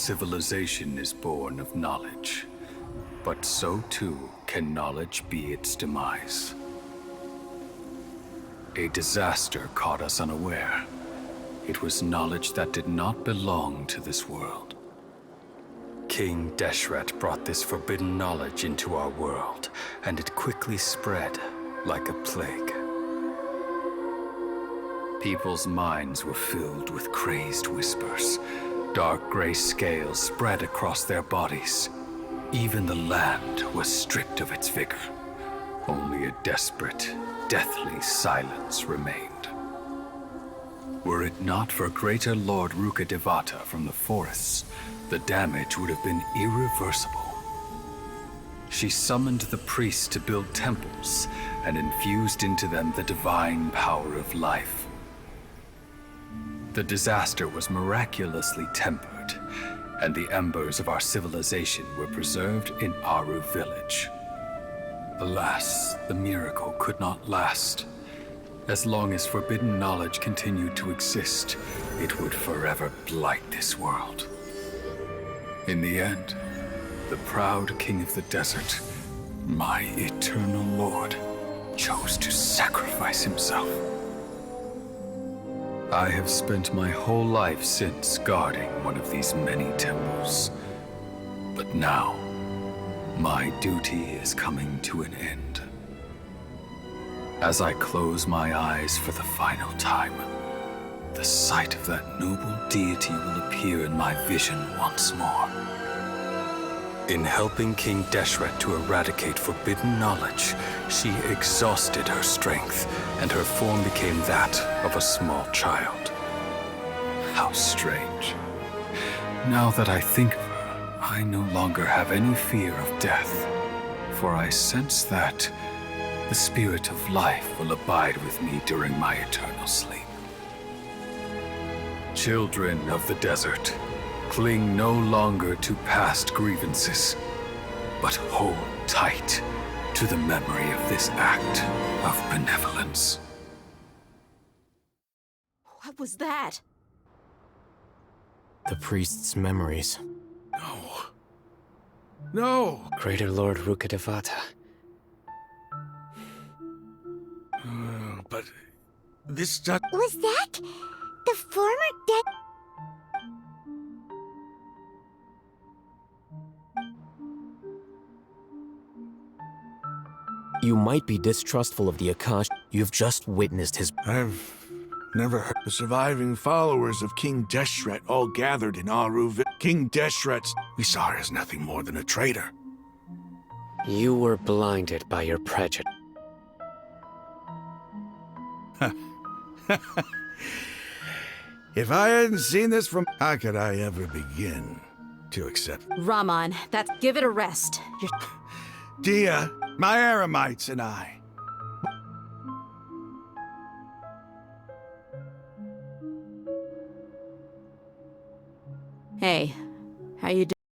civilization is born of knowledge, but so too can knowledge be its demise. A disaster caught us unaware. It was knowledge that did not belong to this world. King Deshret brought this forbidden knowledge into our world, and it quickly spread like a plague. People's minds were filled with crazed whispers. Dark gray scales spread across their bodies. Even the land was stripped of its vigor. Only a desperate, deathly silence remained. Were it not for greater Lord Rukkhadevata from the forests, the damage would have been irreversible. She summoned the priests to build temples and infused into them the divine power of life. The disaster was miraculously tempered, and the embers of our civilization were preserved in Aru village. Alas, the miracle could not last. As long as forbidden knowledge continued to exist, it would forever blight this world. In the end, the proud king of the desert, my eternal lord, chose to sacrifice himself. I have spent my whole life since guarding one of these many temples. But now, my duty is coming to an end. As I close my eyes for the final time, the sight of that noble deity will appear in my vision once more. In helping King Deshret to eradicate forbidden knowledge, she exhausted her strength, and her form became that of a small child. How strange. Now that I think of her, I no longer have any fear of death, for I sense that the spirit of life will abide with me during my eternal sleep. Children of the desert, cling no longer to past grievances, but hold tight to the memory of this act of benevolence. What was that? The priest's memories. No. No! Greater Lord Rukkhadevata. But this does... Was that the former dead? You might be distrustful of the Akash. You've just witnessed his... I've never heard the surviving followers of King Deshret all gathered in Aru. King Deshret's... We saw her as nothing more than a traitor. You were blinded by your prejudice. If I hadn't seen this from... How could I ever begin to accept... Raman, give it a rest. Dia, my Eremites and I. Hey,